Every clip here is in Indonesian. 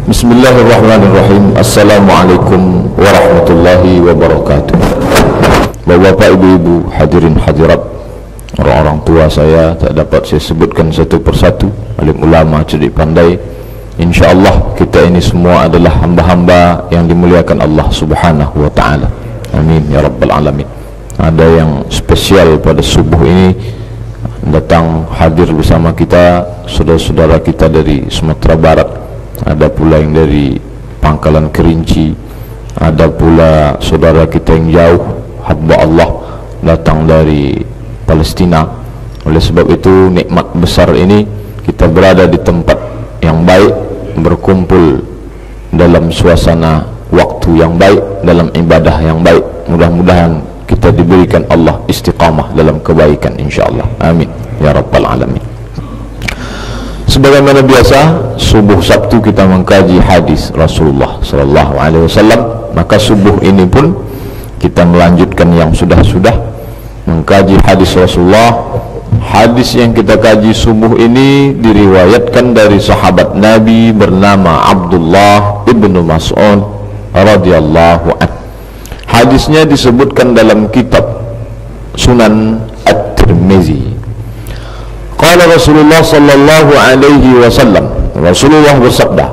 Bismillahirrahmanirrahim. Assalamualaikum warahmatullahi wabarakatuh. Bapak-bapak, ibu-ibu, hadirin hadirat, orang-orang tua saya tak dapat saya sebutkan satu persatu, alim ulama, cerdik pandai. InsyaAllah kita ini semua adalah hamba-hamba yang dimuliakan Allah subhanahu wa ta'ala. Amin ya rabbal alamin. Ada yang spesial pada subuh ini, datang hadir bersama kita saudara-saudara kita dari Sumatera Barat, ada pula yang dari Pangkalan Kerinci, ada pula saudara kita yang jauh, hamba Allah datang dari Palestina. Oleh sebab itu nikmat besar ini, kita berada di tempat yang baik, berkumpul dalam suasana waktu yang baik, dalam ibadah yang baik. Mudah-mudahan kita diberikan Allah istiqamah dalam kebaikan, insyaAllah. Amin ya rabbal alamin. Sebagaimana biasa, subuh Sabtu kita mengkaji hadis Rasulullah sallallahu alaihi wasallam. Maka subuh ini pun kita melanjutkan yang sudah-sudah, mengkaji hadis Rasulullah. Hadis yang kita kaji subuh ini diriwayatkan dari sahabat Nabi bernama Abdullah ibnu Mas'ud radhiyallahu anhu. Hadisnya disebutkan dalam kitab Sunan At-Tirmizi. Qala Rasulullah sallallahu alaihi wasallam, Rasulullah bersabda,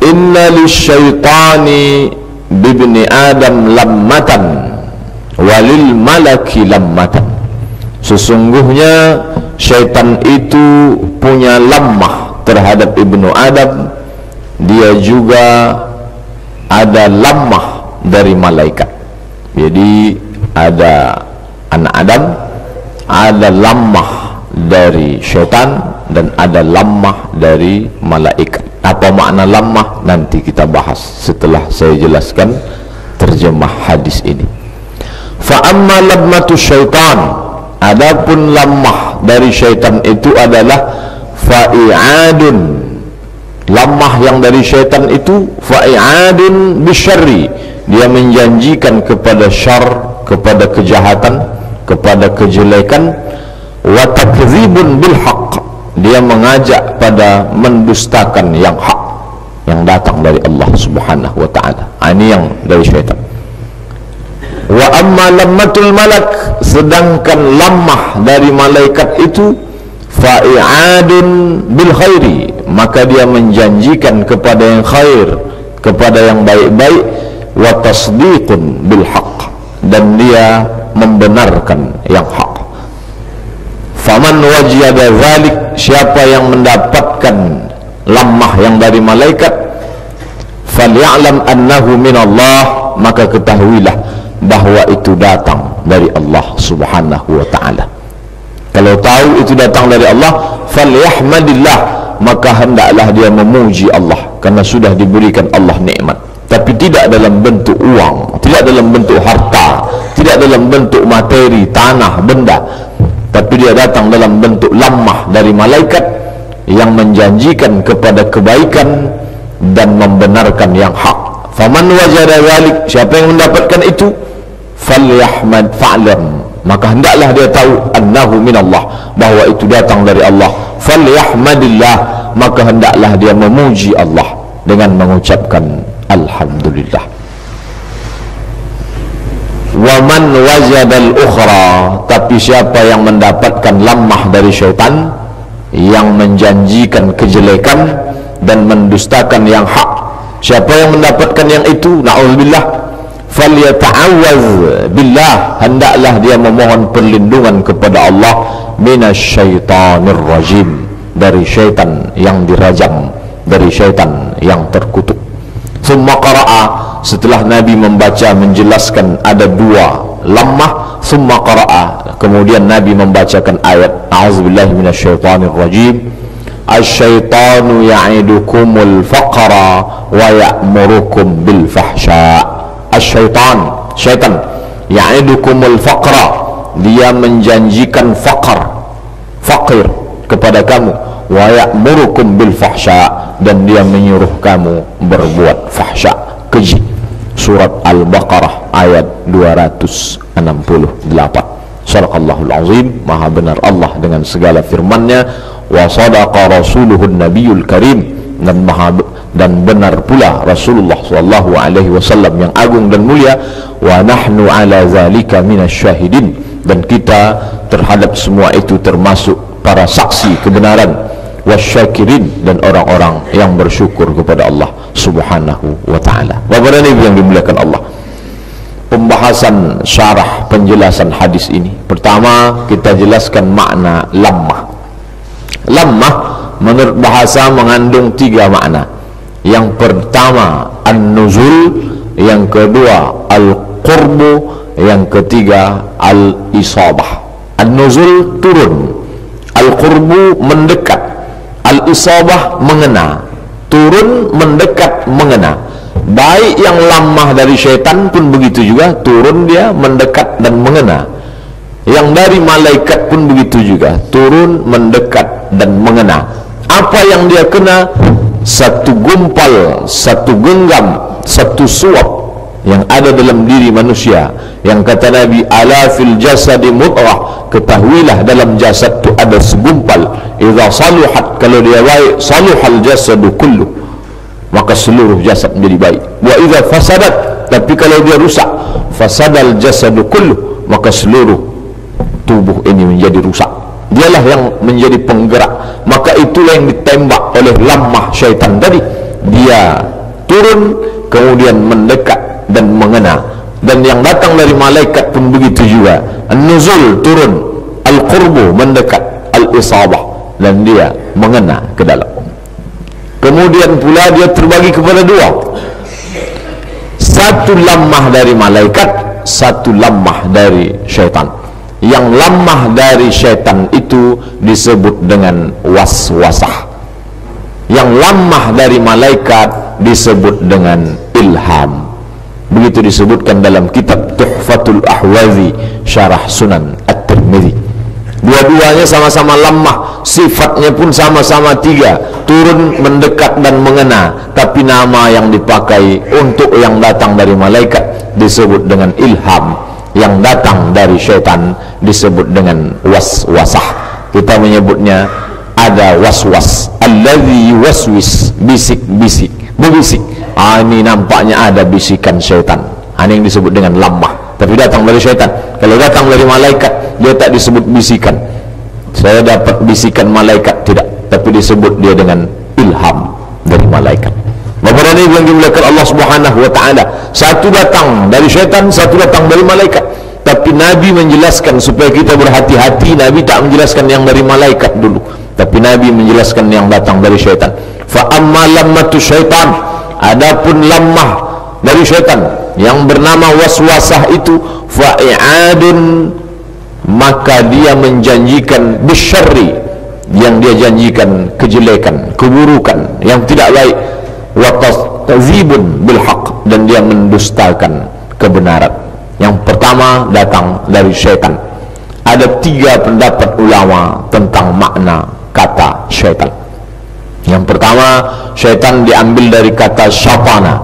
inna lisyaitani bibni adam lammatan walil malaki lammatan. Sesungguhnya syaitan itu punya lammah terhadap ibnu Adam, dia juga ada lammah dari malaikat. Jadi ada anak Adam, ada lammah dari syaitan, dan ada lammah dari malaikat. Apa makna lammah? Nanti kita bahas setelah saya jelaskan terjemah hadis ini. Fa amma lammatu syaitan, adapun lammah dari syaitan itu adalah fa'i'adun. Lammah yang dari syaitan itu fa'i'adun bisyarri, dia menjanjikan kepada syar, kepada kejahatan, kepada kejelekan. Wa takdzibun bil haqq, dia mengajak pada mendustakan yang hak yang datang dari Allah subhanahu wa ta'ala. Ini yang dari syaitan. Wa amma lammatul malak, sedangkan lammah dari malaikat itu fa'i'adun bil khairi, maka dia menjanjikan kepada yang khair, kepada yang baik-baik. Wa tasdiqun bil haqq, dan dia membenarkan yang hak. Faman wajiyada dzalik, siapa yang mendapatkan lammah yang dari malaikat, falyalam annahu minallah, maka ketahuilah bahwa itu datang dari Allah subhanahu wa ta'ala. Kalau tahu itu datang dari Allah, falyahmadillah, maka hendaklah dia memuji Allah, karena sudah diberikan Allah nikmat. Tapi tidak dalam bentuk uang, tidak dalam bentuk harta, tidak dalam bentuk materi, tanah, benda, tapi dia datang dalam bentuk lammah dari malaikat yang menjanjikan kepada kebaikan dan membenarkan yang hak. Faman wajada dzalik, siapa yang mendapatkan itu, falyahmad fa'lam, maka hendaklah dia tahu annahu minallah, bahwa itu datang dari Allah. Falyahmadillah, maka hendaklah dia memuji Allah dengan mengucapkan alhamdulillah. Wa man wajadal ukhra, tapi siapa yang mendapatkan lammah dari syaitan yang menjanjikan kejelekan dan mendustakan yang hak, siapa yang mendapatkan yang itu, na'udzubillah, falyata'awwaz billah, hendaklah dia memohon perlindungan kepada Allah minasyaitonir rajim, dari syaitan yang dirajam, dari syaitan yang terkutuk. Summa qara'a, setelah Nabi membaca menjelaskan ada dua lammah, summa qara'a, kemudian Nabi membacakan ayat a'udzubillahi minasyaitonir rajim, asyaitanu ya'idukumul faqra wa ya'murukum bil fahsya. Asyaitan, syaitan, ya'idukumul faqra, dia menjanjikan fakir kepada kamu, wa ya'murukum bil fahsya, dan dia menyuruh kamu berbuat fahsya, keji. Surat Al-Baqarah ayat 268. Shadaqallahul azim, maha benar Allah dengan segala firman-Nya, wa sadaqa rasuluhun nabiyul karim, dan benar pula Rasulullah sallallahu alaihi wasallam yang agung dan mulia, wa nahnu ala zalika minasyahidin, dan kita terhadap semua itu termasuk para saksi kebenaran, wasyakirin, dan orang-orang yang bersyukur kepada Allah subhanahu wa ta'ala. Bapak dan Ibu yang dimuliakan Allah, pembahasan syarah penjelasan hadis ini, pertama kita jelaskan makna lammah. Lammah menurut bahasa mengandung 3 makna. Yang pertama an-nuzul, yang kedua al-qurbu, yang ketiga al-isabah. An-nuzul turun, al-qurbu mendekat, al-isabah mengena. Turun, mendekat, mengena. Baik yang lamah dari syaitan pun begitu juga, turun dia, mendekat dan mengena. Yang dari malaikat pun begitu juga, turun, mendekat dan mengena. Apa yang dia kena? Satu gumpal, satu genggam, satu suap yang ada dalam diri manusia. Yang kata Nabi, ala fil jasadi mudghah, ketahuilah dalam jasad itu ada segumpal. Idza saluhat, kalau dia baik, saluhal jasadu kullu, maka seluruh jasad menjadi baik. Wa idza fasadat, tapi kalau dia rusak, fasadal jasadu kullu, maka seluruh tubuh ini menjadi rusak. Dialah yang menjadi penggerak. Maka itulah yang ditembak oleh lamah syaitan tadi. Dia turun, kemudian mendekat dan mengena. Dan yang datang dari malaikat pun begitu juga. An-nuzul turun, al-qurbu mendekat, al-isabah, dan dia mengena ke dalam. Kemudian pula dia terbagi kepada 2. Satu lamah dari malaikat, satu lamah dari syaitan. Yang lamah dari syaitan itu disebut dengan waswasah. Yang lamah dari malaikat disebut dengan ilham. Begitu disebutkan dalam kitab Tuhfatul Ahwazi Syarah Sunan At-Tirmidzi. Dua-duanya sama-sama lamah, sifatnya pun sama-sama 3, turun, mendekat dan mengena. Tapi nama yang dipakai untuk yang datang dari malaikat disebut dengan ilham, yang datang dari syaitan disebut dengan waswasah. Kita menyebutnya ada waswas, allazi yuwaswis, bisik-bisik, berbisik. Ini nampaknya ada bisikan syaitan. Ini yang disebut dengan lamah, tapi datang dari syaitan. Kalau datang dari malaikat, dia tak disebut bisikan. Saya dapat bisikan malaikat, tidak, tapi disebut dia dengan ilham dari malaikat. Bapak dan Ibu yang dimuliakan Allah Subhanahu wa ta'ala, satu datang dari syaitan, satu datang dari malaikat. Tapi Nabi menjelaskan supaya kita berhati-hati. Nabi tak menjelaskan yang dari malaikat dulu, tapi Nabi menjelaskan yang datang dari syaitan. Fa amma lammatu syaitan, adapun lamah dari syaitan yang bernama waswasah itu, fa'i'adun, maka dia menjanjikan bisyarri, yang dia janjikan kejelekan, keburukan, yang tidak baik, wa tazibun bil haq, dan dia mendustakan kebenaran. Yang pertama datang dari syaitan. Ada 3 pendapat ulama tentang makna kata syaitan. Yang pertama, syaitan diambil dari kata syatana,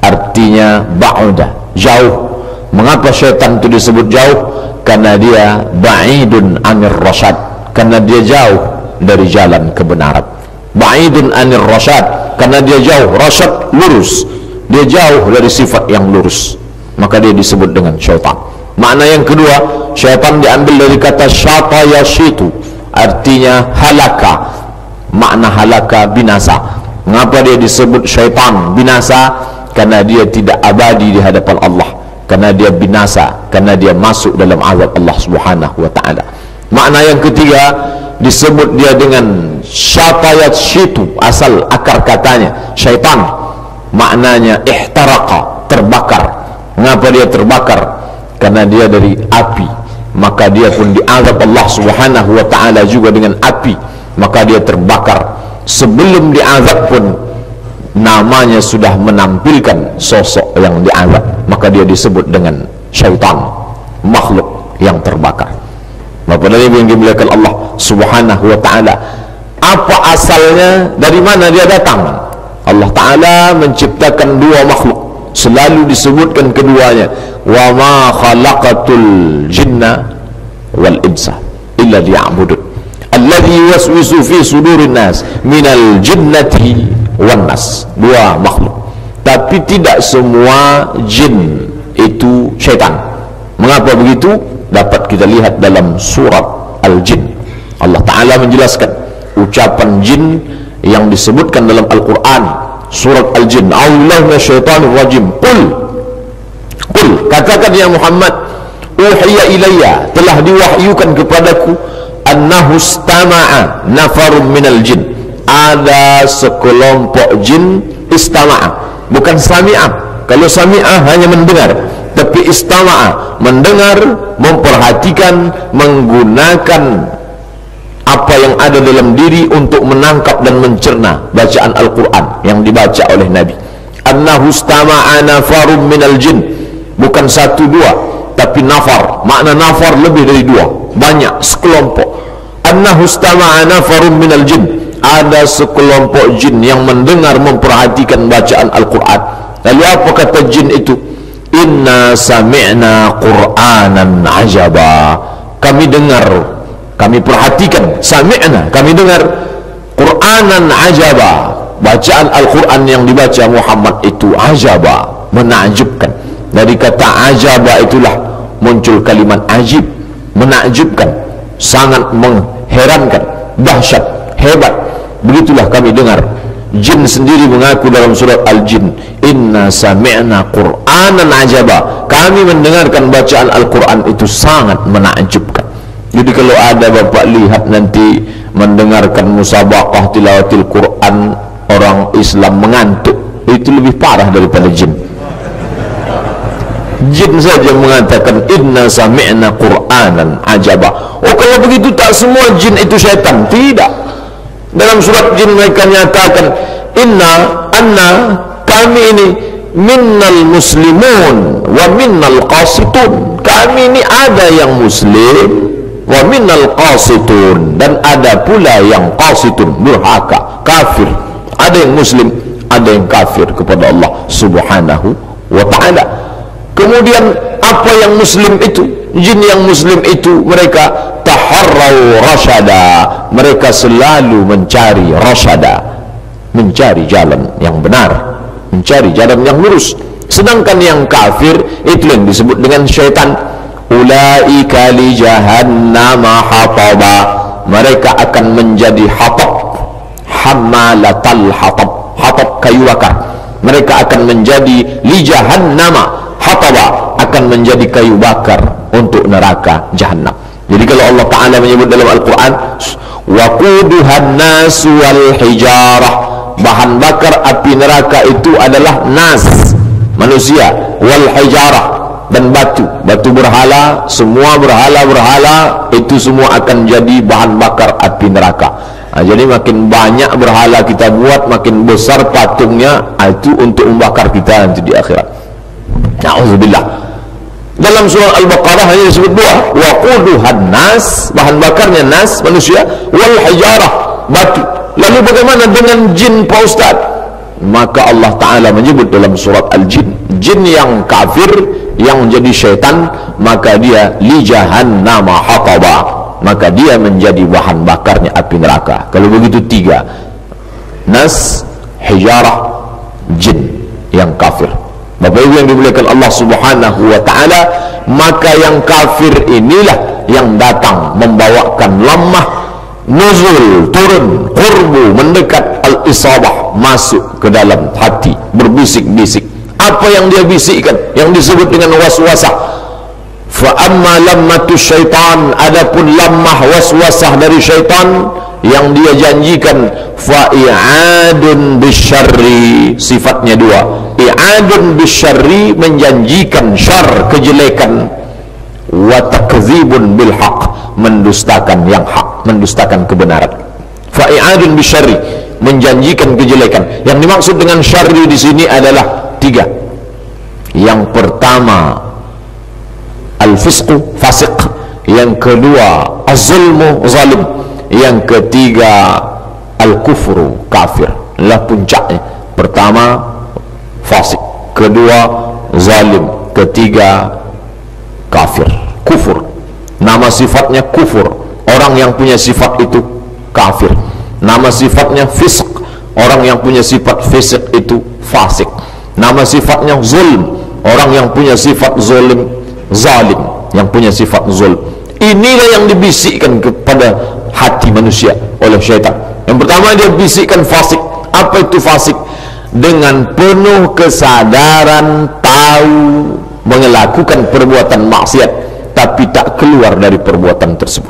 artinya ba'uda, jauh. Mengapa syaitan itu disebut jauh? Karena dia ba'idun anir rasyad, karena dia jauh dari jalan kebenaran. Ba'idun anir rasyad, karena dia jauh, rasyad lurus, dia jauh dari sifat yang lurus, maka dia disebut dengan syaitan. Makna yang kedua, syaitan diambil dari kata syata yashitu, artinya halaka. Makna halaka, binasa. Mengapa dia disebut syaitan binasa? Karena dia tidak abadi di hadapan Allah, karena dia binasa, karena dia masuk dalam azab Allah Subhanahu wa ta'ala. Makna yang ketiga, disebut dia dengan syatayat syitu, asal akar katanya syaitan, maknanya ihtaraqa, terbakar. Mengapa dia terbakar? Karena dia dari api, maka dia pun diazab Allah Subhanahu wa ta'ala juga dengan api, maka dia terbakar. Sebelum diazab pun namanya sudah menampilkan sosok yang diazab, maka dia disebut dengan syaitan, makhluk yang terbakar. Bapak dan Ibu yang dimuliakan Allah Subhanahu wa ta'ala, apa asalnya, dari mana dia datang? Allah Ta'ala menciptakan 2 makhluk, selalu disebutkan keduanya, wa ma khalaqatul jinna wal insa illa liya'budun. alladhi waswisu fi sudurin nas minal jinnati wan nas. Dua makhluk. Tapi tidak semua jin itu syaitan. Mengapa begitu? Dapat kita lihat dalam surat Al-Jin. Allah Ta'ala menjelaskan ucapan jin yang disebutkan dalam Al-Quran. Surat Al-Jin, a'udzubillahi minasyaitonir rajim. Qul, katakan ya Muhammad, uhiya ilayya, telah diwahyukan kepadaku, annahu istama'a nafarum minal jin, ada sekelompok jin istama'a, bukan sami'ah. Kalau sami'ah hanya mendengar, tapi istama'a mendengar, memperhatikan, menggunakan apa yang ada dalam diri untuk menangkap dan mencerna bacaan Al-Quran yang dibaca oleh Nabi. Annahu istama'a nafarum minal jin, bukan satu dua, tapi nafar. Makna nafar lebih dari dua, banyak, sekelompok. Annahu istama'a nafarum minal jin, ada sekelompok jin yang mendengar, memperhatikan bacaan Al-Quran. Lalu apa kata jin itu? Inna sami'na Qur'anan ajaba, kami dengar, kami perhatikan, sami'na, kami dengar, Qur'anan ajaba, bacaan Al-Quran yang dibaca Muhammad itu ajaba, menakjubkan. Dari kata ajaba itulah muncul kalimat ajib, menakjubkan, sangat mengherankan, dahsyat, hebat. Begitulah kami dengar. Jin sendiri mengaku dalam surat Al-Jin, inna sami'na Qur'anan ajaba, kami mendengarkan bacaan Al-Quran itu sangat menakjubkan. Jadi kalau ada bapak lihat nanti mendengarkan musabaqah tilawatil Quran orang Islam mengantuk, itu lebih parah daripada jin. Jin saja mengatakan inna sami'na Qur'anan ajaba. Oh, kalau begitu tak semua jin itu syaitan? Tidak. Dalam surat Jin mereka nyatakan anna kami ini minnal muslimun wa minnal qasitun, kami ini ada yang muslim wa minnal qasitun, dan ada pula yang qasitun, durhaka, kafir. Ada yang muslim, ada yang kafir kepada Allah Subhanahu wa ta'ala. Kemudian apa yang muslim itu? Jin yang muslim itu mereka taharrau rasyada, mereka selalu mencari rasyada, mencari jalan yang benar, mencari jalan yang lurus. Sedangkan yang kafir itu yang disebut dengan syaitan. Ulaika li jahannama hataba, mereka akan menjadi hatab, hammalatal hatab, hatab kayu bakar. Mereka akan menjadi li jahannama hataba, akan menjadi kayu bakar untuk neraka jahannam. Jadi kalau Allah Ta'ala menyebut dalam Al-Quran, waquduhan nasu wal hijarah, bahan bakar api neraka itu adalah nas, manusia, wal hijarah, dan batu, batu berhala, semua berhala-berhala itu semua akan jadi bahan bakar api neraka. Jadi makin banyak berhala kita buat, makin besar patungnya, itu untuk membakar kita nanti di akhirat. Na'udzubillah. Dalam surah Al-Baqarah hanya disebut dua, waquduhan nas, bahan bakarnya nas, manusia, wal hijarah, batu. Lalu bagaimana dengan jin, Pak Ustaz? Maka Allah Ta'ala menyebut dalam surat Al-Jin, jin yang kafir, yang jadi syaitan, maka dia li jahannama hataba, maka dia menjadi bahan bakarnya api neraka. Kalau begitu tiga, nas, hijarah, jin yang kafir. Bapak Ibu yang dimuliakan Allah Subhanahu wa ta'ala, maka yang kafir inilah yang datang membawakan lemah, nuzul, turun, qurbu, mendekat, al-isabah, masuk ke dalam hati, berbisik-bisik. Apa yang dia bisikkan? Yang disebut dengan waswasah. Fa amma lammatu syaitan, adapun lamah waswasah dari syaitan yang dia janjikan, fa i'adun bisyarri, sifatnya dua. I'adun bisyarri, menjanjikan syar, kejelekan, wa takdzibun bil haq, mendustakan yang hak, mendustakan kebenaran. Fa i'adun bisyarri, menjanjikan kejelekan. Yang dimaksud dengan syarri di sini adalah tiga. Yang pertama al-fisqu, fasik. Yang kedua az-zulmu, zalim. Yang ketiga al-kufru, kafir. Inilah puncaknya. Pertama fasik, kedua zalim, ketiga kafir, kufur. Nama sifatnya kufur, orang yang punya sifat itu kafir. Nama sifatnya fisq, orang yang punya sifat fisq itu fasik. Nama sifatnya zulm, orang yang punya sifat zalim, yang punya sifat zulm. Inilah yang dibisikkan kepada hati manusia oleh syaitan. Yang pertama dia bisikkan fasik. Apa itu fasik? Dengan penuh kesadaran tahu melakukan perbuatan maksiat, tapi tak keluar dari perbuatan tersebut.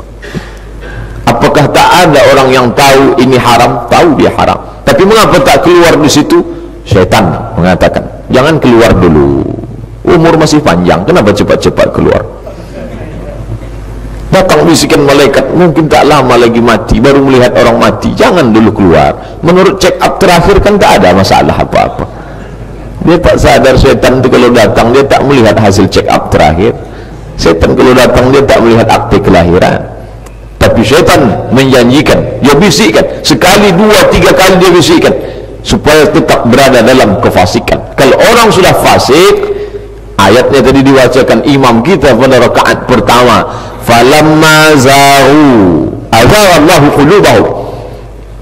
Apakah tak ada orang yang tahu ini haram? Tahu dia haram, tapi mengapa tak keluar di situ? Syaitan mengatakan, jangan keluar dulu, umur masih panjang, kenapa cepat-cepat keluar? Datang bisikan malaikat, mungkin tak lama lagi mati, baru melihat orang mati, jangan dulu keluar. Menurut check up terakhir kan tak ada masalah apa-apa. Dia tak sadar syaitan itu kalau datang dia tak melihat hasil check up terakhir. Syaitan kalau datang dia tak melihat akte kelahiran. Tapi syaitan menjanjikan, dia bisikkan sekali, dua, tiga kali dia bisikkan supaya tetap berada dalam kefasikan. Kalau orang sudah fasik, ayatnya tadi dibacakan imam kita pada rakaat pertama, falamma zaghu azaghallahu qulubahum.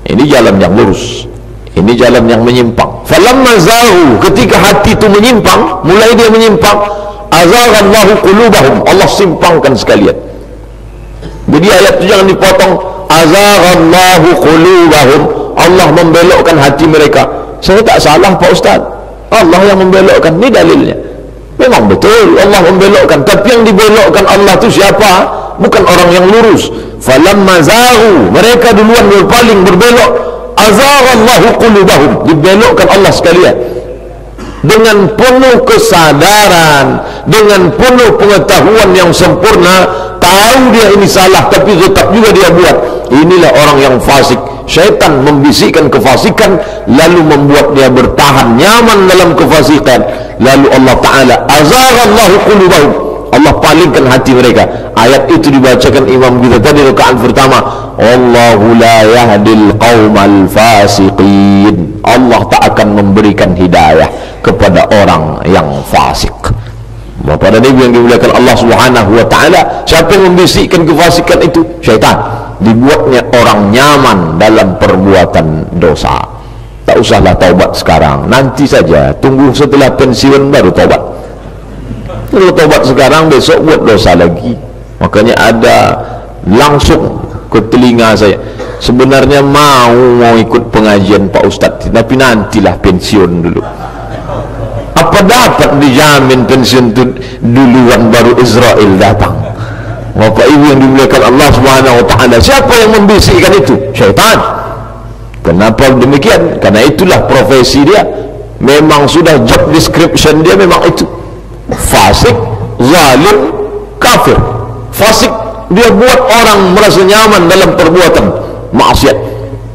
Ini jalan yang lurus, ini jalan yang menyimpang. Falamma zaghu, ketika hati itu menyimpang, mulai dia menyimpang, azaghallahu qulubahum, Allah simpangkan sekalian. Jadi ayat itu jangan dipotong, azaghallahu qulubahum, Allah membelokkan hati mereka. Saya tak salah Pak Ustaz, Allah yang membelokkan, ini dalilnya. Memang betul Allah membelokkan, tapi yang dibelokkan Allah itu siapa? Bukan orang yang lurus. Falamma zaghu, mereka duluan berpaling berbelok, azaghallahu qulubahum, dibelokkan Allah sekalian. Dengan penuh kesadaran, dengan penuh pengetahuan yang sempurna, tahu dia ini salah tapi tetap juga dia buat. Inilah orang yang fasik. Syaitan membisikkan kefasikan, lalu membuat dia bertahan nyaman dalam kefasikan. Lalu Allah Ta'ala azaghallahu qulubahum, Allah palingkan hati mereka. Ayat itu dibacakan imam kita tadi rakaat pertama, Allahu la yahdil qaumal fasiqin, Allah tak akan memberikan hidayah kepada orang yang fasik. Bapak dan Ibu yang dimuliakan Allah Subhanahu wa Ta'ala, siapa yang membisikkan kefasikan itu? Syaitan. Dibuatnya orang nyaman dalam perbuatan dosa. Tak usahlah taubat sekarang, nanti saja, tunggu setelah pensiun baru taubat. Kalau taubat sekarang, besok buat dosa lagi. Makanya ada langsung ke telinga saya, sebenarnya mau ikut pengajian Pak Ustadz, tapi nantilah pensiun dulu. Apa dapat dijamin pensiun itu duluan baru Israel datang? Bapak Ibu yang dimuliakan Allah Subhanahu wa Ta'ala, siapa yang membisikkan itu? Syaitan. Kenapa demikian? Karena itulah profesi dia, memang sudah job description dia memang itu. Fasik, zalim, kafir. Fasik, dia buat orang merasa nyaman dalam perbuatan maksiat.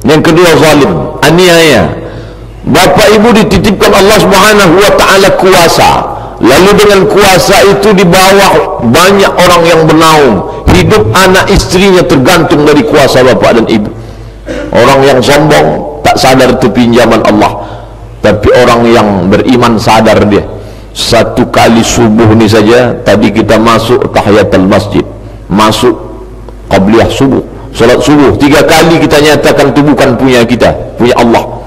Yang kedua, zalim, aniaya. Bapak Ibu dititipkan Allah Subhanahu wa Ta'ala kuasa, lalu dengan kuasa itu di bawah banyak orang yang bernaung, hidup anak istrinya tergantung dari kuasa bapak dan ibu. Orang yang sombong tak sadar itu pinjaman Allah, tapi orang yang beriman sadar dia. Satu kali subuh ni saja, tadi kita masuk tahiyatul masjid, masuk qabliyah subuh, salat subuh, 3 kali kita nyatakan itu bukan punya kita, punya Allah.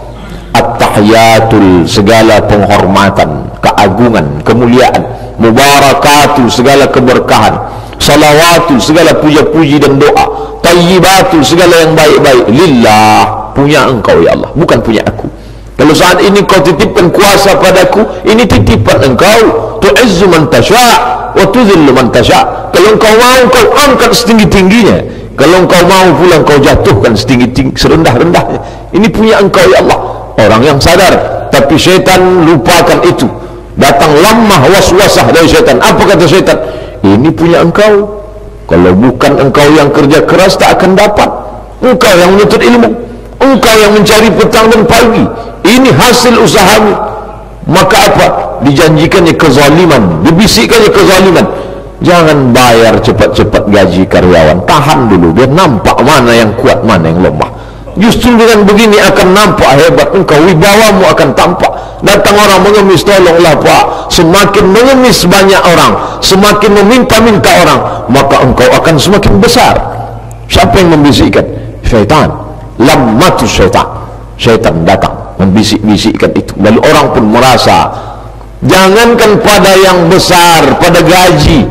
At-tahiyatul, segala penghormatan, keagungan, kemuliaan, mubarakatu, segala keberkahan, salawatu, segala puja-puji dan doa, tayyibatu, segala yang baik-baik, lillah, punya engkau ya Allah, bukan punya aku. Kalau saat ini kau titipkan kuasa padaku, ini titipan engkau. Tu'izzu man tasha' wa tudhillu man tasha'. Kalau engkau mau, kau angkat setinggi-tingginya. Kalau engkau mau pula, kau jatuhkan setinggi-tinggi, serendah-rendahnya. Ini punya engkau ya Allah. Orang yang sadar, tapi syaitan lupakan itu. Datang lamah waswasah dari syaitan. Apa kata syaitan? Ini punya engkau. Kalau bukan engkau yang kerja keras, tak akan dapat. Engkau yang menuntut ilmu, engkau yang mencari petang dan pagi, ini hasil usahamu. Maka apa? Dijanjikannya kezaliman, dibisikkannya kezaliman. Jangan bayar cepat-cepat gaji karyawan, tahan dulu biar nampak mana yang kuat, mana yang lemah. Justru dengan begini akan nampak hebat engkau, wibawamu akan tampak. Datang orang mengemis, tolonglah Pak. Semakin mengemis banyak orang, semakin meminta-minta orang, maka engkau akan semakin besar. Siapa yang membisikkan? Syaitan. Lammatus syaitan. Syaitan datang membisik-bisikkan itu. Lalu orang pun merasa, jangankan pada yang besar, pada gaji,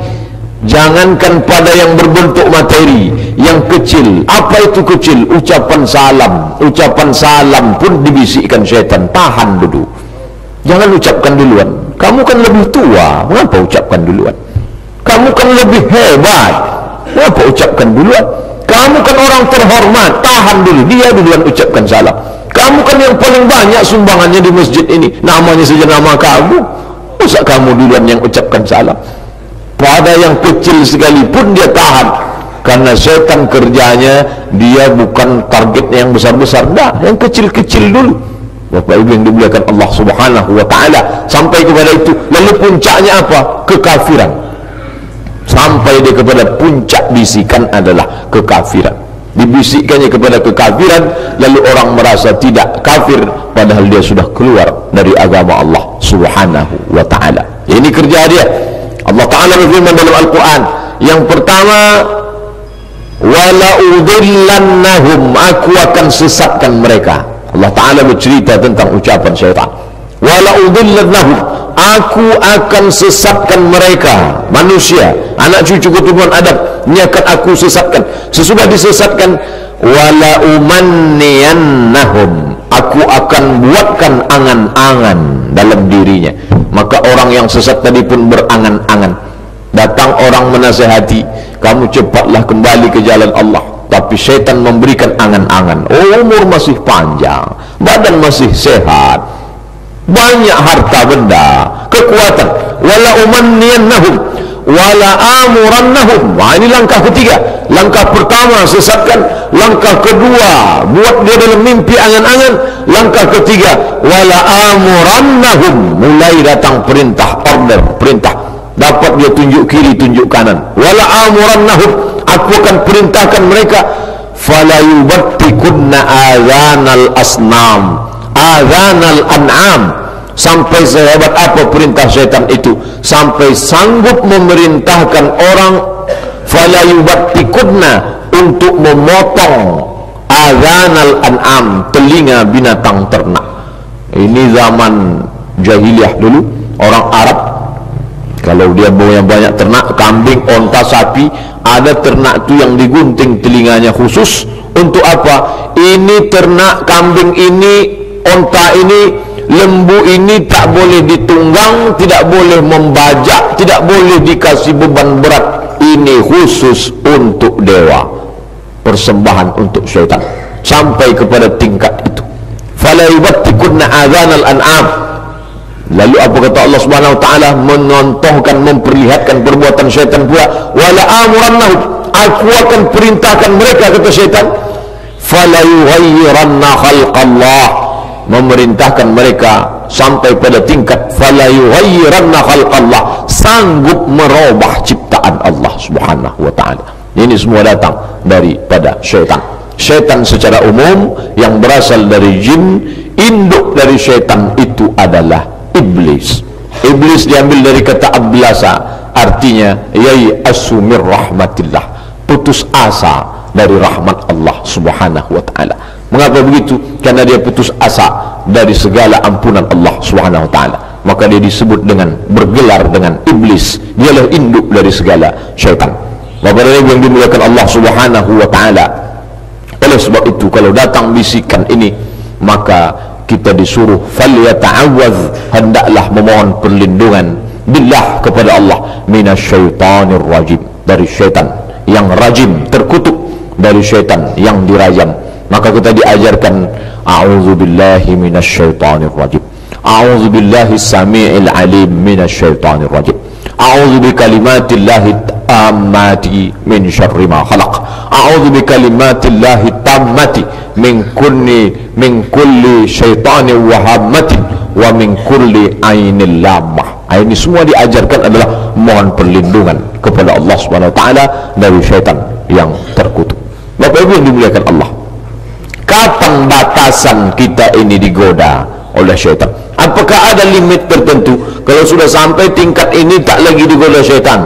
jangankan pada yang berbentuk materi, yang kecil. Apa itu kecil? Ucapan salam. Ucapan salam pun dibisikkan syaitan, tahan dulu, jangan ucapkan duluan. Kamu kan lebih tua, mengapa ucapkan duluan? Kamu kan lebih hebat, mengapa ucapkan duluan? Kamu kan orang terhormat, tahan dulu, dia duluan ucapkan salam. Kamu kan yang paling banyak sumbangannya di masjid ini, namanya saja nama kamu, masa kamu duluan yang ucapkan salam? Pada yang kecil sekalipun dia tahan, karena setan kerjanya dia bukan targetnya yang besar-besar, dah, yang kecil-kecil dulu. Bapak Ibu yang dimuliakan Allah Subhanahu wa taala, sampai kepada itu. Lalu puncaknya apa? Kekafiran. Sampai dia kepada puncak bisikan adalah kekafiran. Dibisikkannya kepada kekafiran, lalu orang merasa tidak kafir padahal dia sudah keluar dari agama Allah Subhanahu wa taala. Ini kerja dia. Allah Ta'ala berfirman dalam Al-Quran, yang pertama, wala udillannahum, aku akan sesatkan mereka. Allah Ta'ala bercerita tentang ucapan syaitan, wala udillannahum, aku akan sesatkan mereka, manusia, anak cucu keturunan Adam, ini akan aku sesatkan. Sesudah disesatkan, wala umanniyannahum, aku akan buatkan angan-angan dalam dirinya. Maka orang yang sesat tadi pun berangan-angan. Datang orang menasihati, kamu cepatlah kembali ke jalan Allah. Tapi syaitan memberikan angan-angan. Oh, umur masih panjang, badan masih sehat, banyak harta benda, kekuatan. Wala umanniyannahum wala amurannahum. Nah, ini langkah ketiga. Langkah pertama sesatkan, langkah kedua buat dia dalam mimpi angan-angan, langkah ketiga wala amurannahum, mulai datang perintah, order, perintah. Dapat dia tunjuk kiri, tunjuk kanan. Wala amurannahum, aku akan perintahkan mereka, fala yubattikunna adzanal asnam, adzanal an'am. Sampai sehebat apa perintah syaitan itu, sampai sanggup memerintahkan orang, fala yubattikunna, untuk memotong adzanal an'am, telinga binatang ternak. Ini zaman jahiliyah dulu, orang Arab kalau dia punya banyak ternak, kambing, onta, sapi, ada ternak itu yang digunting telinganya khusus. Untuk apa? Ini ternak, kambing ini, onta ini, lembu ini tak boleh ditunggang, tidak boleh membajak, tidak boleh dikasih beban berat. Ini khusus untuk dewa, persembahan untuk syaitan. Sampai kepada tingkat itu. Fala yubattikunna adzanal an'am. Lalu apa kata Allah Subhanahu wa taala, menontohkan, memperlihatkan perbuatan syaitan pula. Wala amurannahum, aku akan perintahkan mereka, kata syaitan, fala yughayyiranna khalqallah, memerintahkan mereka sampai pada tingkat fala yughayyiranna khalqallah, sanggup merubah ciptaan Allah Subhanahu wa taala. Ini semua datang daripada syaitan. Syaitan secara umum yang berasal dari jin, induk dari syaitan itu adalah iblis. Iblis diambil dari kata ablasa, artinya yai'asu mir rahmatillah, putus asa dari rahmat Allah Subhanahu wa taala. Mengapa begitu? Karena dia putus asa dari segala ampunan Allah Subhanahu wa taala. Maka dia disebut dengan, bergelar dengan iblis. Dialah induk dari segala syaitan. Bapak dan Ibu yang dimuliakan Allah Subhanahu wa taala. Oleh sebab itu, kalau datang bisikan ini, maka kita disuruh falyata'awwadz, hendaklah memohon perlindungan billah, kepada Allah, minasyaitonir rajim, dari syaitan yang rajim, terkutuk, dari syaitan yang dirajam. Maka kita diajarkan a'udzubillahi minasyaitonir rajim, a'udzubillahi samii'il alim minasyaitonir rajim, a'udzu bikalimatillahi tammati min syarri ma khalaq, a'udzu bikalimatillahi tammati min kulli syaitanin wahammatin wa min kulli ainil lamah. Ini semua diajarkan adalah mohon perlindungan kepada Allah Subhanahu wa taala dari syaitan yang terkutuk. Bapak Ibu yang dimuliakan Allah, kapan batasan kita ini digoda oleh syaitan? Apakah ada limit tertentu? Kalau sudah sampai tingkat ini tak lagi digoda syaitan,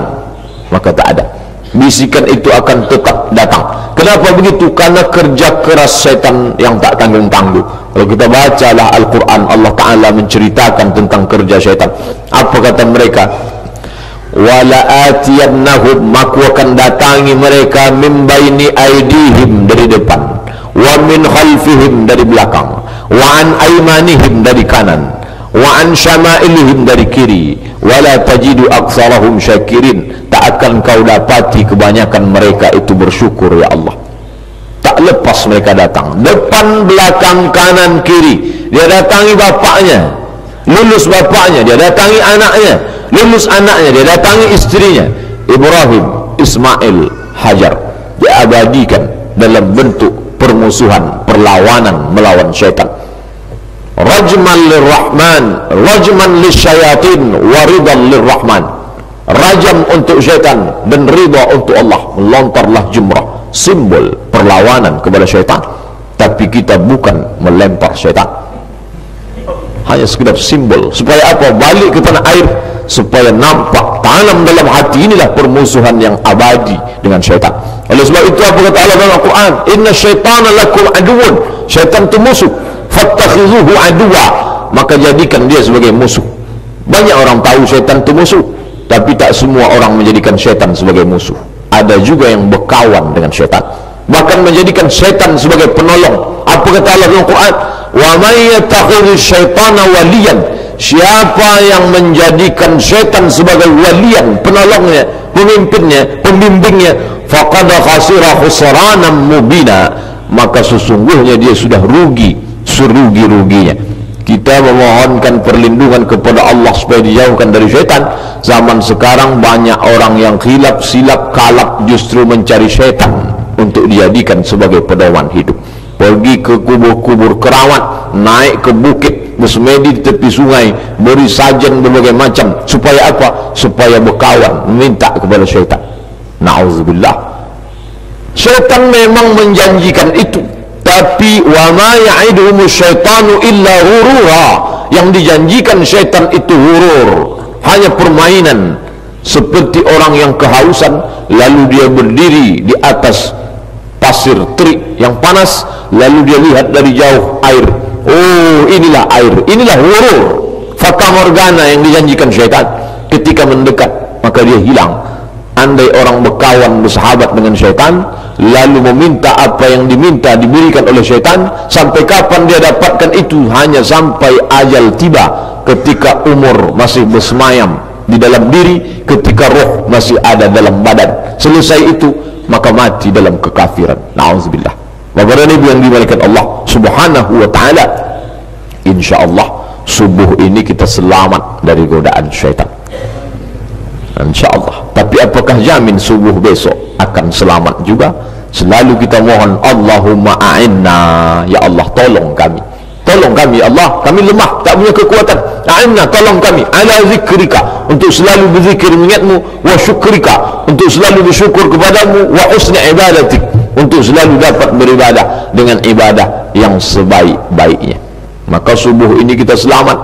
maka tak ada. Bisikan itu akan tetap datang. Kenapa begitu? Karena kerja keras setan yang tak tanggung-tanggung. Kalau kita bacalah Al-Quran, Allah Ta'ala menceritakan tentang kerja setan. Apa kata mereka? Wala atiyannahum, maku akan datangi mereka min baini aidihim, dari depan, wa min khalfihim, dari belakang, wa an aymanihim, dari kanan, wa an syama'ilihim, dari kiri, wala tajidu aktsarahum syakirin. Tak akan kau dapati kebanyakan mereka itu bersyukur, ya Allah. Tak lepas mereka datang, depan, belakang, kanan, kiri. Dia datangi bapaknya, lulus bapaknya, dia datangi anaknya, lulus anaknya, dia datangi istrinya. Ibrahim, Ismail, Hajar diabadikan dalam bentuk permusuhan, perlawanan melawan syaitan. Rajman lirrahman, rajman lisyayatin, waridan lirrahman. Rajam untuk syaitan dan ridha untuk Allah. Melontarlah jumrah, simbol perlawanan kepada syaitan. Tapi kita bukan melempar syaitan, hanya sekedar simbol. Supaya apa? Balik ke tanah air, supaya nampak, tanam dalam hati. Inilah permusuhan yang abadi dengan syaitan. Oleh sebab itu apa kata Allah dalam Al-Quran? Inna syaitana lakum aduun, syaitan itu musuh. Fattakhizuhu aduwa, maka jadikan dia sebagai musuh. Banyak orang tahu syaitan itu musuh, tapi tak semua orang menjadikan syaitan sebagai musuh. Ada juga yang berkawan dengan syaitan, bahkan menjadikan syaitan sebagai penolong. Apa kata Allah dalam Al-Quran? Wa may yattakhidhu syaitana waliyan, siapa yang menjadikan syaitan sebagai walian, penolongnya, pemimpinnya, pembimbingnya, faqad khasira khusranan mubina, maka sesungguhnya dia sudah rugi serugi-ruginya. Kita memohonkan perlindungan kepada Allah supaya dijauhkan dari syaitan. Zaman sekarang banyak orang yang khilaf, silap, kalap, justru mencari syaitan untuk dijadikan sebagai pedoman hidup. Pergi ke kubur-kubur keramat, naik ke bukit, bersemedi di tepi sungai, beri sajen berbagai macam. Supaya apa? Supaya berkawan, meminta kepada syaitan. Na'udzubillah. Syaitan memang menjanjikan itu, tapi wa ma ya'iduhum syaitanu illa ghurura. Yang dijanjikan syaitan itu hurur, hanya permainan. Seperti orang yang kehausan, lalu dia berdiri di atas pasir terik yang panas, lalu dia lihat dari jauh air. Oh, inilah air, inilah hurur, fata morgana yang dijanjikan syaitan. Ketika mendekat, maka dia hilang. Andai orang berkawan, bersahabat dengan syaitan, lalu meminta apa yang diminta diberikan oleh syaitan, sampai kapan dia dapatkan itu? Hanya sampai ajal tiba, ketika umur masih bersemayam di dalam diri, ketika roh masih ada dalam badan. Selesai itu, maka mati dalam kekafiran. Na'udzubillah. Bapak dan Ibu yang dimuliakan Allah Subhanahu wa ta'ala, insyaallah subuh ini kita selamat dari godaan syaitan, insyaallah. Tapi apakah jamin subuh besok akan selamat juga? Selalu kita mohon, Allahumma a'inna, ya Allah tolong kami, tolong kami Allah, kami lemah, tak punya kekuatan. A'inna, tolong kami, ala zikrika, untuk selalu berzikir mengingatmu, wa syukrika, untuk selalu bersyukur kepadamu, wa husni ibadatik, untuk selalu dapat beribadah dengan ibadah yang sebaik-baiknya. Maka subuh ini kita selamat,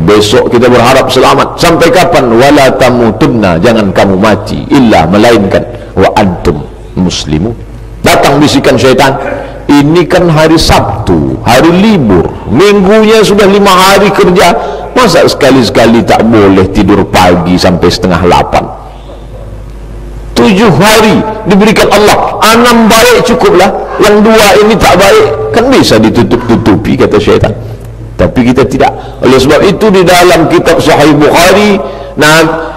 besok kita berharap selamat. Sampai kapan? Wala tamutunna, jangan kamu mati illa, melainkan wa antum muslimun. Datang bisikan syaitan, ini kan hari Sabtu, hari libur, minggunya sudah 5 hari kerja, masa sekali-sekali tak boleh tidur pagi sampai 7:30? 7 hari diberikan Allah, 6 baik cukuplah, yang 2 ini tak baik, kan bisa ditutup-tutupi, kata syaitan. Tapi kita tidak. Oleh sebab itu di dalam kitab Sahih Bukhari,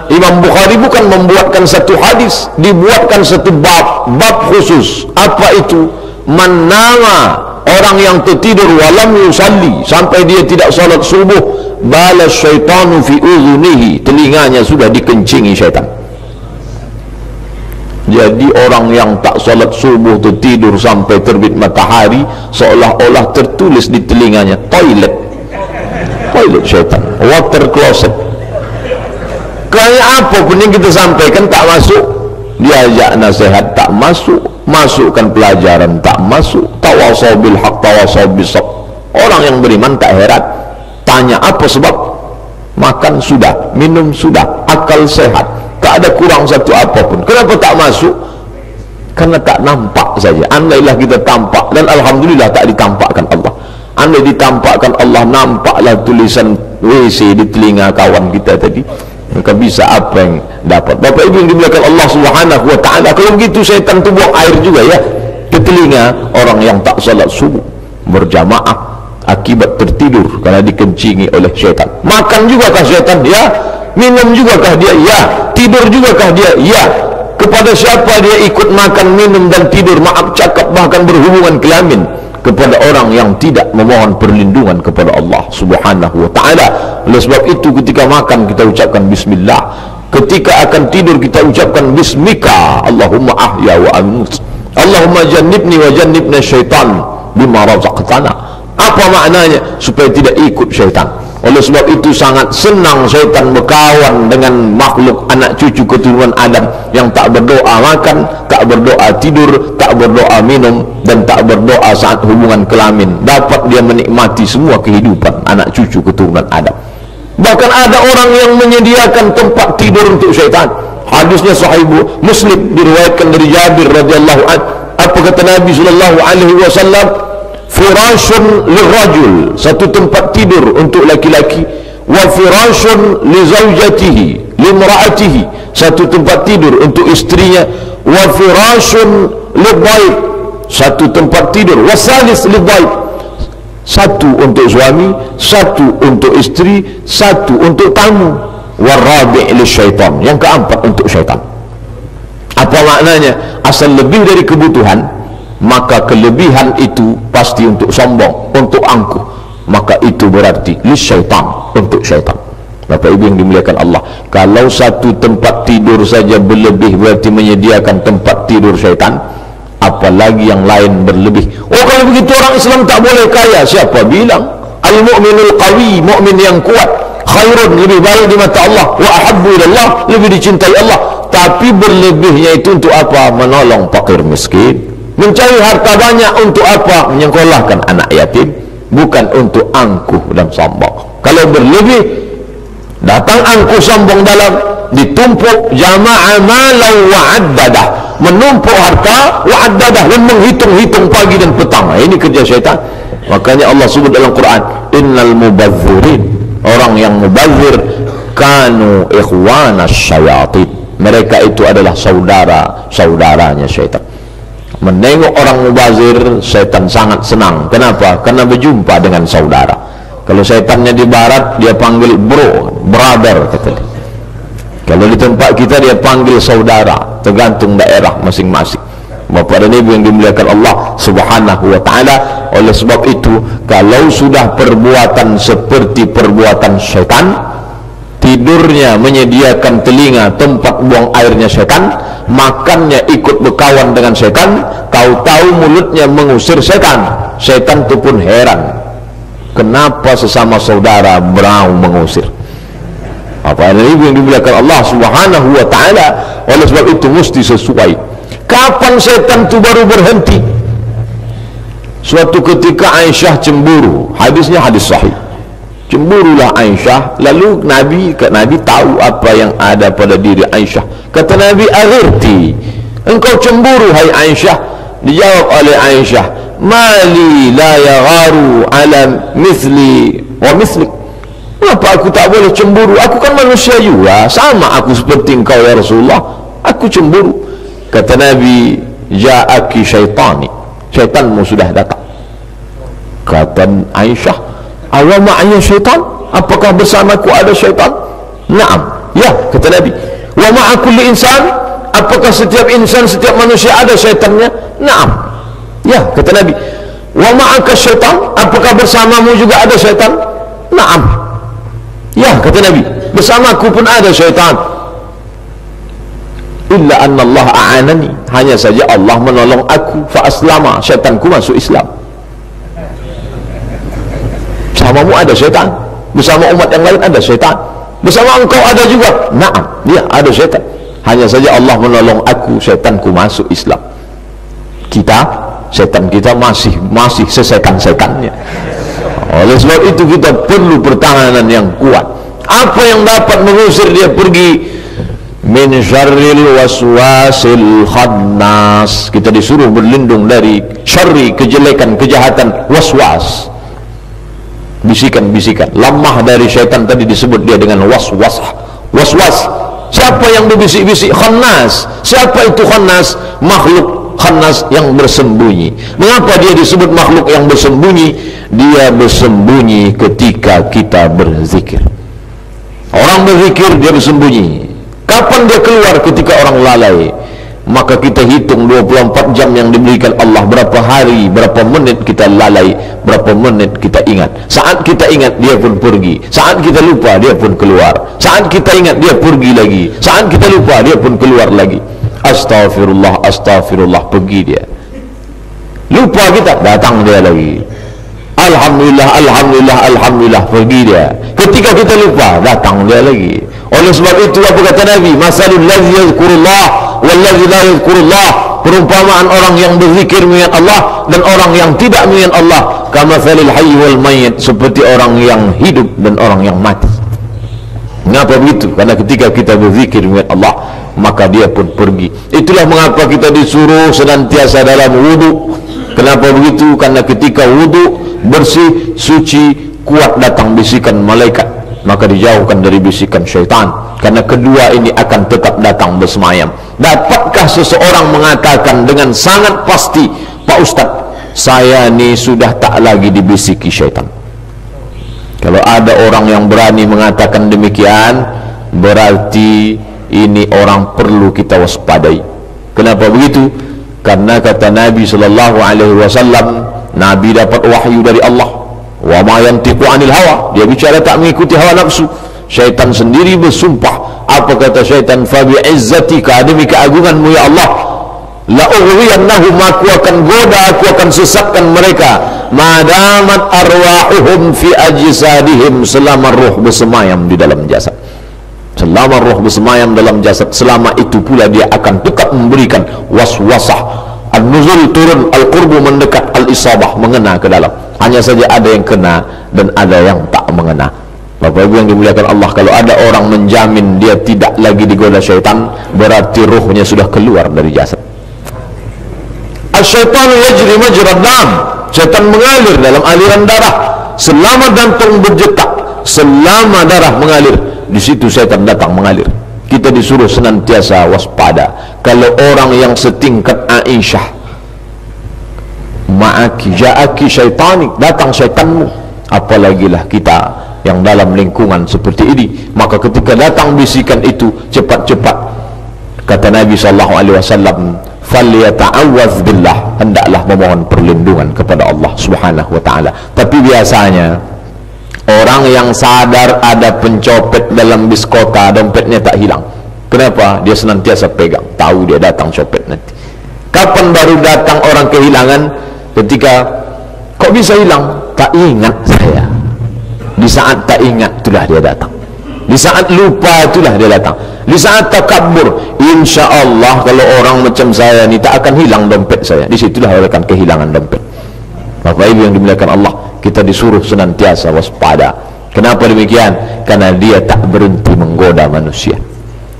Imam Bukhari bukan membuatkan satu hadis, dibuatkan satu bab khusus. Apa itu? Man nama, orang yang tertidur walam yusalli, sampai dia tidak salat subuh, balas syaitanu fi udhunihi, telinganya sudah dikencingi syaitan. Jadi orang yang tak salat subuh, tertidur sampai terbit matahari, seolah-olah tertulis di telinganya toilet syaitan, water closet. Kayak apa pun yang kita sampaikan tak masuk, diajak nasihat tak masuk, masukkan pelajaran tak masuk, tawasau bil haq tawasau bis sabr. Orang yang beriman tak heran, tanya apa sebab? Makan sudah, minum sudah, akal sehat, tak ada kurang satu apapun, kenapa tak masuk? karena tak nampak saja. Andailah kita tampak, dan alhamdulillah tak ditampakkan Allah. Andai ditampakkan Allah, nampaklah tulisan WC di telinga kawan kita tadi, maka bisa apa yang dapat. Bapak Ibu yang dimuliakan Allah Subhanahu wa taala, kalau begitu syaitan tu buang air juga ya ke telinga orang yang tak salat subuh berjamaah akibat tertidur karena dikencingi oleh syaitan. Makan jugakah syaitan? Ya. Minum jugakah dia? Ya. Tidur jugakah dia? Ya. Kepada siapa dia ikut makan, minum dan tidur, maaf cakap bahkan berhubungan kelamin? Kepada orang yang tidak memohon perlindungan kepada Allah Subhanahu wa taala. Oleh sebab itu ketika makan kita ucapkan bismillah, ketika akan tidur kita ucapkan bismika Allahumma ahya wa amut, Allahumma jannibni wa jannibna syaitan bima razaqtana. Apa maknanya? Supaya tidak ikut syaitan. Oleh sebab itu sangat senang syaitan berkawan dengan makhluk anak cucu keturunan Adam yang tak berdoa makan, tak berdoa tidur, tak berdoa minum, dan tak berdoa saat hubungan kelamin. Dapat dia menikmati semua kehidupan anak cucu keturunan Adam. Bahkan ada orang yang menyediakan tempat tidur untuk syaitan. Hadisnya sahih Muslim, diriwayatkan dari Jabir radhiyallahu anhu. Apa kata Nabi sallallahu alaihi wasallam? Firashun lirajul, satu tempat tidur untuk laki-laki, wa firashun li zawjatihi limra'atihi, satu tempat tidur untuk istrinya, wa firashun lidhaif, satu tempat tidur, wa salis lidhaif, satu untuk suami, satu untuk istri, satu untuk tamu, wa rabi' lisyaitan, yang keempat untuk syaitan. Apa maknanya? Asal lebih dari kebutuhan, maka kelebihan itu pasti untuk sombong, untuk angkuh, maka itu berarti lisyaitan, untuk syaitan. Bapak Ibu yang dimuliakan Allah, kalau satu tempat tidur saja berlebih berarti menyediakan tempat tidur syaitan, apalagi yang lain berlebih. Oh, kalau begitu orang Islam tak boleh kaya. Siapa bilang? Al-mu'minul qawi, mu'min yang kuat, khairun, lebih baik di mata Allah, wa ahabbu ilallah, lebih dicintai Allah. Tapi berlebihnya itu untuk apa? Menolong fakir miskin, mencari harta banyak untuk apa? Menyekolahkan anak yatim, bukan untuk angkuh dan sombong. Kalau berlebih, datang angkuh sombong dalam, ditumpuk jama'a malau wa'addadah, menumpuk harta wa'addadah, dan menghitung-hitung pagi dan petang. Ini kerja syaitan. Makanya Allah sebut dalam Quran, innal mubazzirin, orang yang mubazir, kanu ikhwanas syayatin, mereka itu adalah saudara-saudaranya syaitan. Menengok orang mubazir, syaitan sangat senang. Kenapa? Karena berjumpa dengan saudara. Kalau syaitannya di barat, dia panggil bro, brother, kata dia. Kalau di tempat kita, dia panggil saudara, tergantung daerah masing-masing. Bapak dan Ibu yang dimuliakan Allah Subhanahu wa taala. Oleh sebab itu, kalau sudah perbuatan seperti perbuatan syaitan, tidurnya menyediakan telinga tempat buang airnya syaitan, makannya ikut berkawan dengan syaitan, tahu-tahu mulutnya mengusir syaitan. Syaitan itu pun heran, kenapa sesama saudara berau mengusir. Apa yang Ibu yang dimuliakan Allah Subhanahu wa taala. Oleh sebab itu mesti sesuai. Kapan syaitan itu baru berhenti? Suatu ketika Aisyah cemburu, hadisnya hadis sahih. Cemburulah Aisyah, lalu Nabi tahu apa yang ada pada diri Aisyah. Kata Nabi, aghirti, engkau cemburu hai Aisyah. Dijawab oleh Aisyah, mali la yagharu ala mithli wa mithlik. Kenapa aku tak boleh cemburu? Aku kan manusia juga, sama aku seperti engkau ya Rasulullah. Aku cemburu. Kata Nabi, ja'aki syaitani, syaitanmu sudah datang. Kata Aisyah, awa ma'aya syaitan, apakah bersamaku ada syaitan? Naam, ya, kata Nabi. Wa ma'a kulli insan, apakah setiap insan, setiap manusia ada syaitannya? Naam, ya, kata Nabi. Wa ma'aka syaitan, apakah bersamamu juga ada syaitan? Naam, ya, kata Nabi, bersamaku pun ada syaitan. Illa anna Allah a'anani, hanya saja Allah menolong aku, fa aslama, syaitanku masuk Islam. Bersamamu ada syaitan, bersama umat yang lain ada syaitan, bersama engkau ada juga. Naam, ya, ada syaitan. Hanya saja Allah menolong aku, syaitanku masuk Islam. Kita, syaitan kita masih sesetan-setannya. Oleh sebab itu kita perlu pertahanan yang kuat. Apa yang dapat mengusir dia pergi min syarril waswasil khannas. Kita disuruh berlindung dari syarri, kejelekan, kejahatan waswas, bisikan-bisikan. Lemah dari syaitan tadi disebut dia dengan waswas. Waswas, siapa yang berbisik-bisik? Khannas. Siapa itu khannas? Makhluk khannas yang bersembunyi. Mengapa dia disebut makhluk yang bersembunyi? Dia bersembunyi ketika kita berzikir. Orang berzikir dia bersembunyi. Kapan dia keluar? Ketika orang lalai. Maka kita hitung 24 jam yang diberikan Allah, berapa hari, berapa menit kita lalai, berapa menit kita ingat. Saat kita ingat dia pun pergi, saat kita lupa dia pun keluar, saat kita ingat dia pergi lagi, saat kita lupa dia pun keluar lagi. Astaghfirullah, astaghfirullah, pergi dia. Lupa kita, datang dia lagi. Alhamdulillah, alhamdulillah, alhamdulillah, pergi dia. Ketika kita lupa, datang dia lagi. Oleh sebab itu apa kata Nabi? Masalul ladzi yadhkurullah wal ladzi la yadhkurullah. Perumpamaan orang yang berzikir mengingat Allah dan orang yang tidak mengingat Allah, kamatsalil hayy wal mayyit, seperti orang yang hidup dan orang yang mati. Mengapa begitu? Karena ketika kita berzikir mengingat Allah, maka dia pun pergi. Itulah mengapa kita disuruh senantiasa dalam wudu. Kenapa begitu? Karena ketika wudu bersih, suci, kuat datang bisikan malaikat, maka dijauhkan dari bisikan syaitan. Karena kedua ini akan tetap datang bersemayam. Dapatkah seseorang mengatakan dengan sangat pasti, Pak Ustaz, saya ni sudah tak lagi dibisiki syaitan? Kalau ada orang yang berani mengatakan demikian, berarti ini orang perlu kita waspadai. Kenapa begitu? Karena kata Nabi SAW, Nabi dapat wahyu dari Allah. Wa ma yantiqu 'anil hawa, dia bicara tak mengikuti hawa nafsu. Syaitan sendiri bersumpah. Apa kata syaitan? Fa bi izzatika, demi keagunganmu ya Allah, la ughwiyannahum, aku akan goda, aku akan sesatkan mereka, madamat arwahuhum fi ajsadihim, selama roh bersemayam di dalam jasad. Selama roh bersemayam dalam jasad, selama itu pula dia akan tetap memberikan waswasah. An-nuzul turun, al-qurbu mendekat, al-isabah mengena ke dalam. Hanya saja ada yang kena dan ada yang tak mengena. Bapak Ibu yang dimuliakan Allah, kalau ada orang menjamin dia tidak lagi digoda syaitan, berarti ruhnya sudah keluar dari jasad. Asy-syaitanu yajri majrad dam, syaitan mengalir dalam aliran darah. Selama jantung berdetak, selama darah mengalir, di situ syaitan datang mengalir. Kita disuruh senantiasa waspada. Kalau orang yang setingkat Aisyah, ma'aki ja'aki syaitani, datang syaitanmu, apalagilah kita yang dalam lingkungan seperti ini. Maka ketika datang bisikan itu, cepat-cepat, kata Nabi SAW, falyata'awwadz billah, hendaklah memohon perlindungan kepada Allah Subhanahu wa ta'ala. Tapi biasanya orang yang sadar ada pencopet dalam bis kota, dompetnya tak hilang. Kenapa? Dia senantiasa pegang, tahu dia datang copet nanti. Kapan baru datang orang kehilangan? Ketika, kok bisa hilang? Tak ingat saya. Di saat tak ingat, itulah dia datang. Di saat lupa, itulah dia datang. Di saat takabur, insya Allah kalau orang macam saya ni tak akan hilang dompet saya. Di situlah orang akan kehilangan dompet. Bapak Ibu yang dimuliakan Allah, kita disuruh senantiasa waspada. Kenapa demikian? Karena dia tak berhenti menggoda manusia.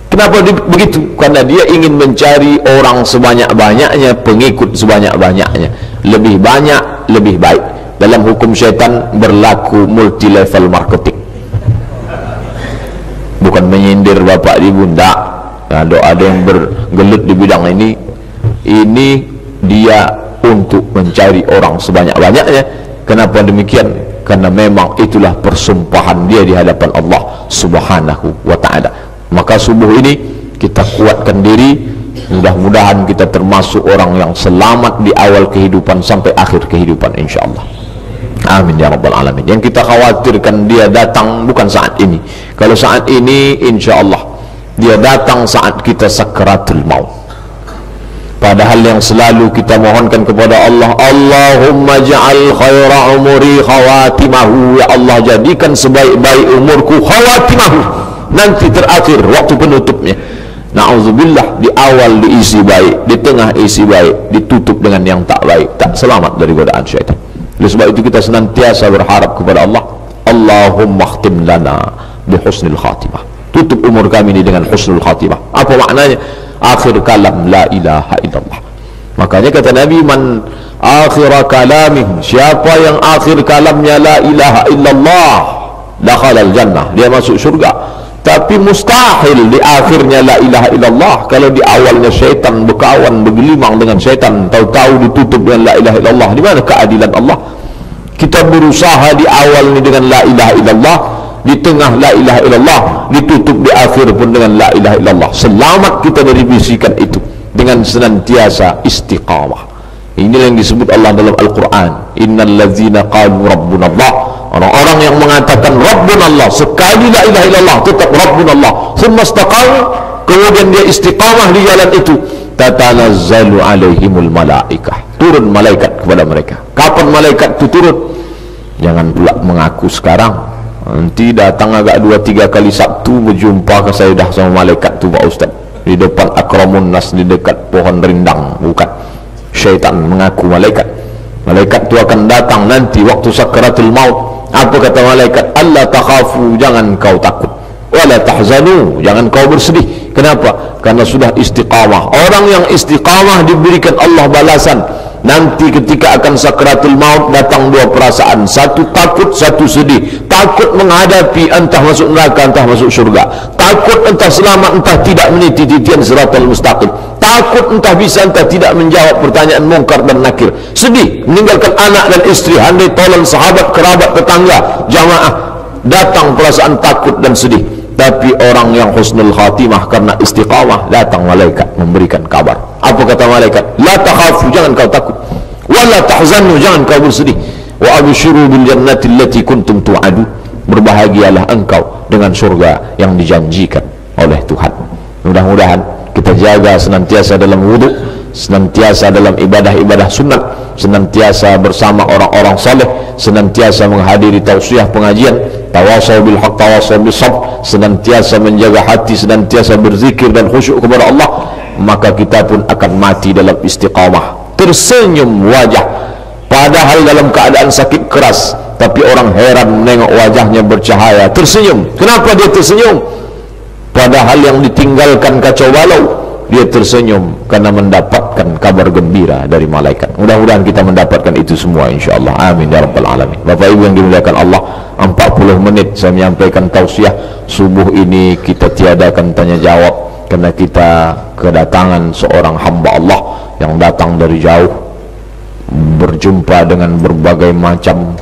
Kenapa begitu? Karena dia ingin mencari orang sebanyak-banyaknya, pengikut sebanyak-banyaknya. Lebih banyak, lebih baik. Dalam hukum syaitan berlaku multi level marketing. Bukan menyindir bapak ibu, tak. Ada yang bergelut di bidang ini. Ini dia untuk mencari orang sebanyak-banyaknya. Kenapa demikian? Karena memang itulah persumpahan dia di hadapan Allah Subhanahu wa ta'ala. Maka subuh ini kita kuatkan diri, mudah-mudahan kita termasuk orang yang selamat di awal kehidupan sampai akhir kehidupan, insyaAllah. Amin ya rabbal alamin. Yang kita khawatirkan dia datang bukan saat ini. Kalau saat ini, insyaAllah dia datang saat kita sakaratul maut. Padahal yang selalu kita mohonkan kepada Allah, Allahumma ja'al khaira umuri khawatimahu, ya Allah jadikan sebaik-baik umurku khawatimahu, nanti terakhir waktu penutupnya. Na'udzubillah, di awal diisi baik, di tengah isi baik, ditutup dengan yang tak baik, tak selamat dari godaan syaitan. Oleh sebab itu kita senantiasa berharap kepada Allah, Allahumma khtim lana bihusnil khatimah, tutup umur kami ini dengan husnul khatimah. Apa maknanya? Akhir kalam la ilaha illallah. Makanya kata Nabi, man akhir kalamih, siapa yang akhir kalamnya la ilaha illallah, dakhalal jannah, dia masuk surga. Tapi mustahil di akhirnya la ilaha illallah kalau di awalnya syaitan berkawan bergelimang dengan syaitan, tahu-tahu ditutup dengan la ilaha illallah. Di mana keadilan Allah? Kita berusaha di awal ini dengan la ilaha illallah, di tengah la ilaha illallah, ditutup di akhir pun dengan la ilaha illallah. Selamat kita dari bisikan itu dengan senantiasa istiqamah. Inilah yang disebut Allah dalam Al-Quran, innal ladzina qalu rabbunallah, orang-orang yang mengatakan Rabbunallah, sekali la ilaha illallah tetap Rabbunallah, thumma istaqamu, kemudian dia istiqamah di jalan itu, tatanazzalu alaihimul malaikah, turun malaikat kepada mereka. Kapan malaikat itu turun? Jangan pula mengaku sekarang, nanti datang agak 2-3 kali Sabtu berjumpa ke saya dah sama malaikat tu Pak Ustaz di depan Akramun Nas, di dekat pohon rindang. Bukan, syaitan mengaku malaikat. Malaikat itu akan datang nanti waktu sakaratul maut. Apa kata malaikat? Allah takhafu, jangan kau takut, wala tahzanu, jangan kau bersedih. Kenapa? Karena sudah istiqamah. Orang yang istiqamah diberikan Allah balasan. Nanti ketika akan sakaratul maut datang dua perasaan, satu takut, satu sedih. Takut menghadapi entah masuk neraka, entah masuk surga. Takut entah selamat, entah tidak meniti titian siratal mustaqim. Takut entah bisa, entah tidak menjawab pertanyaan mungkar dan nakir. Sedih meninggalkan anak dan istri, handai tolong sahabat, kerabat, tetangga, jamaah. Datang perasaan takut dan sedih. Tapi orang yang husnul khatimah karena istiqamah, datang malaikat memberikan kabar. Apa kata malaikat? La takhafu, jangan kau takut, wala tahzanu, jangan kau bersedih, wa abshiru bil jannati allati kuntum tu'adu, berbahagialah engkau dengan surga yang dijanjikan oleh Tuhan. Mudah-mudahan kita jaga senantiasa dalam wudu, senantiasa dalam ibadah-ibadah sunat, senantiasa bersama orang-orang saleh, senantiasa menghadiri tausiah pengajian, tawasau bil haq tawasau bis sabr, senantiasa menjaga hati, senantiasa berzikir dan khusyuk kepada Allah, maka kita pun akan mati dalam istiqamah, tersenyum wajah, padahal dalam keadaan sakit keras, tapi orang heran menengok wajahnya bercahaya, tersenyum. Kenapa dia tersenyum? Padahal yang ditinggalkan kacau balau, dia tersenyum karena mendapatkan kabar gembira dari malaikat. Mudah-mudahan kita mendapatkan itu semua insyaAllah. Amin ya rabbal alamin. Bapak Ibu yang dimuliakan Allah, 40 menit saya menyampaikan tausiah. Subuh ini kita tiadakan tanya jawab karena kita kedatangan seorang hamba Allah yang datang dari jauh, berjumpa dengan berbagai macam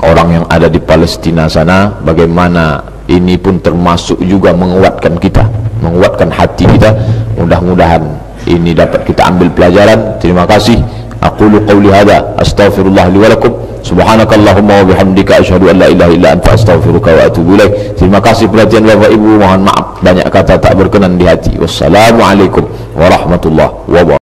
orang yang ada di Palestina sana. Bagaimana ini pun termasuk juga menguatkan kita, menguatkan hati kita. Mudah-mudahan ini dapat kita ambil pelajaran. Terima kasih. Aqulu qawli hadha astaghfirullah li wa lakum. Subhanakallahumma wa bihamdika asyhadu an la ilaha illa anta astaghfiruka wa atubu ilaik. Terima kasih perhatian Bapak Ibu, mohon maaf banyak kata tak berkenan di hati. Wassalamualaikum warahmatullahi wabarakatuh.